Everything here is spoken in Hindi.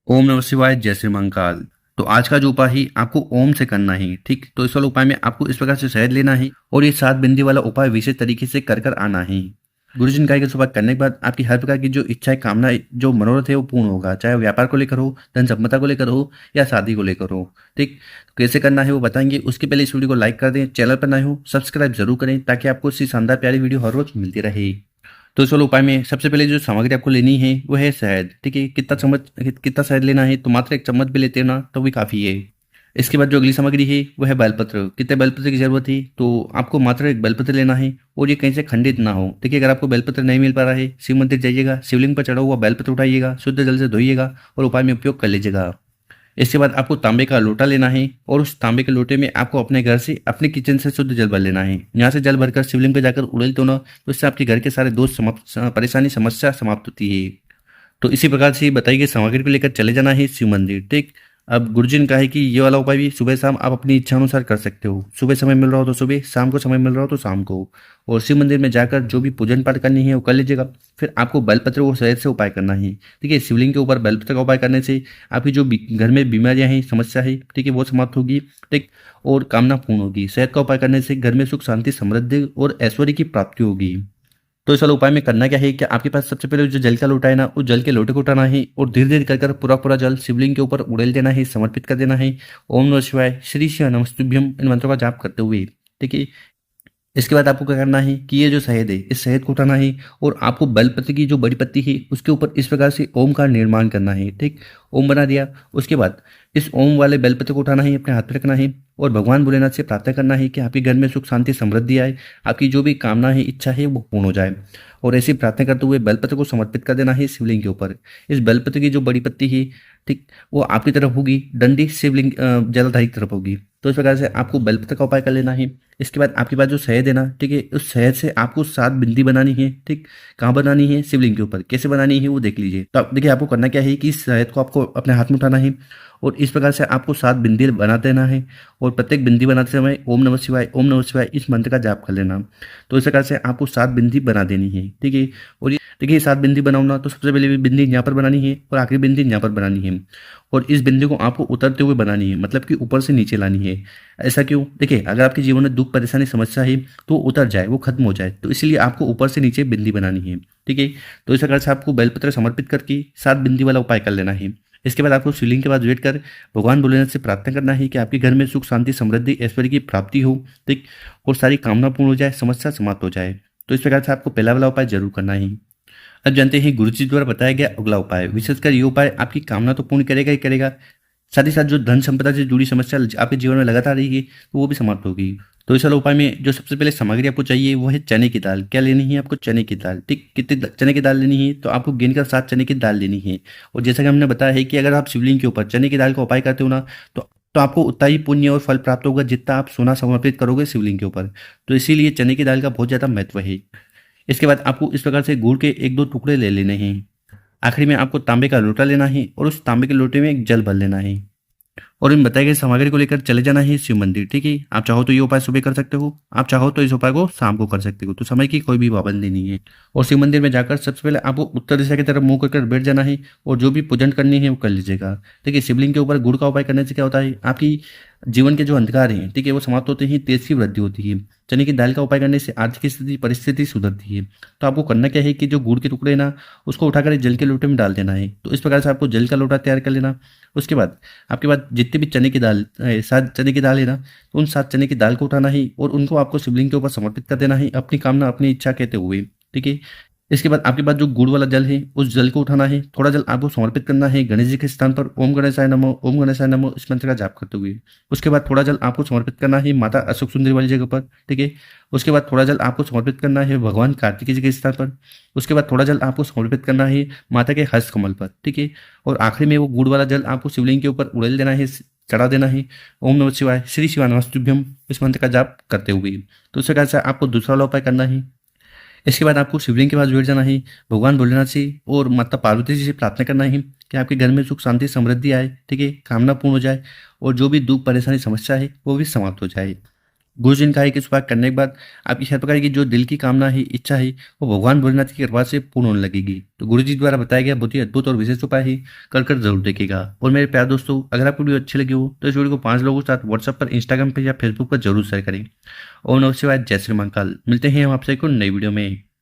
ओम नमः शिवाय, जय श्री महाकाल। तो आज का जो उपाय है आपको ओम से करना है, ठीक। तो इस वाले उपाय में आपको इस प्रकार से शहद लेना है और ये 7 बिंदी वाला उपाय विशेष तरीके से कर कर आना है। गुरुजी ने कहा कि सुबह करने के बाद आपकी हर प्रकार की जो इच्छाएं, कामना, जो मनोरथ है वो पूर्ण होगा, चाहे वो व्यापार को लेकर हो, धन संपदा को लेकर हो या शादी को लेकर हो, ठीक। तो कैसे करना है वो बताएंगे। उसके पहले इस वीडियो को लाइक कर दें, चैनल पर नए हो सब्सक्राइब जरूर करें ताकि आपको इससे शानदार प्यारी वीडियो हर रोज मिलती रहे। तो इस वाले उपाय में सबसे पहले जो सामग्री आपको लेनी है वो है शहद, ठीक है। कितना शहद लेना है, तो मात्र 1 चम्मच भी लेते हो ना तो भी काफ़ी है। इसके बाद जो अगली सामग्री है वो है बेलपत्र। कितने बेलपत्र की जरूरत है, तो आपको मात्र 1 बेलपत्र लेना है और ये कहीं से खंडित ना हो, ठीक है। अगर आपको बेलपत्र नहीं मिल पा रहा है, शिव मंदिर जाइएगा, शिवलिंग पर चढ़ा हुआ बेलपत्र उठाइएगा, शुद्ध जल से धोइएगा और उपाय में उपयोग कर लीजिएगा। इसके बाद आपको तांबे का लोटा लेना है और उस तांबे के लोटे में आपको अपने घर से, अपने किचन से शुद्ध जल भर लेना है। यहाँ से जल भरकर शिवलिंग पे जाकर उड़ेलते हो ना तो इससे आपके घर के सारे दोष समाप्त, परेशानी, समस्या समाप्त होती है। तो इसी प्रकार से बताई गई सामग्री को लेकर चले जाना है शिव मंदिर, ठीक। अब गुरुजी ने कहा है कि ये वाला उपाय भी सुबह शाम आप अपनी इच्छा अनुसार कर सकते हो। सुबह समय मिल रहा हो तो सुबह, शाम को समय मिल रहा हो तो शाम को। और शिव मंदिर में जाकर जो भी पूजन पाठ करनी है वो कर लीजिएगा। फिर आपको बेलपत्र और शहद से उपाय करना है, ठीक है। शिवलिंग के ऊपर बेलपत्र का उपाय करने से आपकी जो घर में बीमारियां हैं, समस्या है, ठीक है, वो समाप्त होगी, ठीक। और कामना पूर्ण होगी। शहद का उपाय करने से घर में सुख, शांति, समृद्धि और ऐश्वर्य की प्राप्ति होगी। तो इस वाले उपाय में करना क्या है कि आपके पास सबसे पहले जो जल का लोटा है ना, उस जल के लोटे को उठाना है और धीरे धीरे कर पूरा पूरा जल शिवलिंग के ऊपर उड़ेल देना है, समर्पित कर देना है। ओम नमः शिवाय, श्री शिव नमस्तुभ्यम, इन मंत्रों का जाप करते हुए, ठीक है। इसके बाद आपको क्या करना है कि ये जो शहद है, इस शहद को उठाना है और आपको बेलपत्र की जो बड़ी पत्ती है उसके ऊपर इस प्रकार से ओम का निर्माण करना है, ठीक। ओम बना दिया। उसके बाद इस ओम वाले बेलपत्र को उठाना है, अपने हाथ में रखना है और भगवान भोलेनाथ से प्रार्थना करना है कि आपके घर में सुख, शांति, समृद्धि आए, आपकी जो भी कामना है, इच्छा है वो पूर्ण हो जाए। और ऐसी प्रार्थना करते हुए बेलपत्र को समर्पित कर देना है शिवलिंग के ऊपर। इस बेलपत्र की जो बड़ी पत्ती है, ठीक, वो आपकी तरफ होगी, डंडी शिवलिंग जलधारी की तरफ होगी। तो इस प्रकार से आपको बेलपत्र का उपाय कर लेना है। इसके बाद आपके पास जो शहद है ना, ठीक है, उस शहद से आपको 7 बिंदी बनानी है, ठीक। कहाँ बनानी है, शिवलिंग के ऊपर। कैसे बनानी है वो देख लीजिए। तो देखिए आपको करना क्या है कि इस शहद को आपको अपने हाथ में उठाना है और इस प्रकार से आपको 7 बिंदी बना देना है और प्रत्येक बिंदी बनाते समय ओम नमः शिवाय, ओम नमः शिवाय इस मंत्र का जाप कर लेना। तो इस प्रकार से आपको 7 बिंदी बना देनी है, ठीक है। और ये देखिए 7 बिंदी बनाओ ना तो सबसे पहले बिंदी यहाँ पर बनानी है और आखिरी बिंदी यहाँ पर बनानी है। और इस बिंदी को आपको उतरते हुए बनानी है, मतलब कि ऊपर से नीचे लानी है। ऐसा क्यों, देखिए अगर आपके जीवन में दुख, परेशानी, समस्या है तो उतर जाए, वो खत्म हो जाए, तो इसलिए आपको ऊपर से नीचे बिंदी बनानी है, ठीक है। तो इस प्रकार से आपको बेलपत्र समर्पित करके 7 बिंदी वाला उपाय कर लेना है। इसके बाद आपको शिवलिंग के पास बैठ कर भगवान भोलेनाथ से प्रार्थना करना है कि आपके घर में सुख, शांति, समृद्धि, ऐश्वर्य की प्राप्ति हो, ठीक। और सारी कामना पूर्ण हो जाए, समस्या समाप्त हो जाए। तो इस प्रकार से आपको पहला वाला उपाय जरूर करना है। अब जानते हैं गुरु जी द्वारा बताया गया अगला उपाय। विशेषकर ये उपाय आपकी कामना तो पूर्ण करेगा ही करेगा, साथ ही साथ जो धन संपदा से जुड़ी समस्या आपके जीवन में लगातार रहेगी तो वो भी समाप्त होगी। तो इस वाले उपाय में जो सबसे पहले सामग्री आपको चाहिए वो है चने की दाल। क्या लेनी है आपको, चने की दाल, ठीक। कितने चने की दाल लेनी है, तो आपको गिनकर 7 चने की दाल लेनी है। और जैसा कि हमने बताया है कि अगर आप शिवलिंग के ऊपर चने की दाल का उपाय करते हो ना तो आपको उतना ही पुण्य और फल प्राप्त होगा जितना आप सोना समर्पित करोगे शिवलिंग के ऊपर। तो इसीलिए चने की दाल का बहुत ज़्यादा महत्व है। इसके बाद आपको इस प्रकार से गुड़ के 1-2 टुकड़े ले लेने हैं। आखिरी में आपको तांबे का लोटा लेना है और उस तांबे के लोटे में एक जल भर लेना है और इन बताई गई सामग्री को लेकर चले जाना है शिव मंदिर, ठीक है। आप चाहो तो ये उपाय सुबह कर सकते हो, आप चाहो तो इस उपाय को शाम को कर सकते हो, तो समय की कोई भी पाबंदी नहीं है। और शिव मंदिर में जाकर सबसे पहले आपको उत्तर दिशा की तरफ मुंह कर बैठ जाना है और जो भी पूजन करनी है वो कर लीजिएगा, ठीक है। शिवलिंग के ऊपर गुड़ का उपाय करने से क्या होता है, आपकी जीवन के जो अंधकार हैं, ठीक है, वो समाप्त होते ही तेज की वृद्धि होती है। चने की दाल का उपाय करने से आर्थिक स्थिति, परिस्थिति सुधरती है। तो आपको करना क्या है कि जो गुड़ के टुकड़े हैं ना उसको उठाकर जल के लोटे में डाल देना है। तो इस प्रकार से आपको जल का लोटा तैयार कर लेना। उसके बाद आपके पास जितनी भी चने की दाल 7 चने की दाल है ना, तो उन 7 चने की दाल को उठाना है और उनको आपको शिवलिंग के ऊपर समर्पित कर देना है, अपनी कामना, अपनी इच्छा कहते हुए, ठीक है। इसके बाद आपके पास जो गुड़ वाला जल है उस जल को उठाना है, थोड़ा जल आपको समर्पित करना है गणेश जी के स्थान पर। ओम गणेशाय नमः, ओम गणेशाय नमः इस मंत्र का जाप करते हुए। उसके बाद थोड़ा जल आपको समर्पित करना है माता अशोक सुंदरी वाली जगह पर, ठीक है। उसके बाद थोड़ा जल आपको समर्पित करना है भगवान कार्तिकेय जी के स्थान पर। उसके बाद थोड़ा जल आपको समर्पित करना है माता के हस्त कमल पर, ठीक है। और आखिरी में वो गुड़ वाला जल आपको शिवलिंग के ऊपर उड़ेल देना है, चढ़ा देना है। ओम नमः शिवाय, श्री शिवाय नमस्तुभ्यम इस मंत्र का जाप करते हुए। तो इस प्रकार से आपको दूसरा वाला उपाय करना है। इसके बाद आपको शिवलिंग के पास बैठ जाना है, भगवान भोलेनाथ से और माता पार्वती जी से प्रार्थना करना है कि आपके घर में सुख, शांति, समृद्धि आए, ठीक है, कामना पूर्ण हो जाए और जो भी दुख, परेशानी, समस्या है वो भी समाप्त हो जाए। गुरु जी ने कहा है कि इस उपाय करने के बाद आपकी हर प्रकार की जो दिल की कामना है, इच्छा है, वो भगवान भोलेनाथ की कृपा से पूर्ण होने लगेगी। तो गुरु जी द्वारा बताया गया बहुत ही अद्भुत और विशेष उपाय है, कर जरूर देखिएगा। और मेरे प्यारे दोस्तों, अगर आपको वीडियो अच्छी लगी हो तो इस वीडियो को 5 लोगों के साथ व्हाट्सएप पर, इंस्टाग्राम पर या फेसबुक पर जरूर शेयर करें। ओम नमः शिवाय, जय श्री महाकाल। मिलते हैं हम आपसे एक और नई वीडियो में।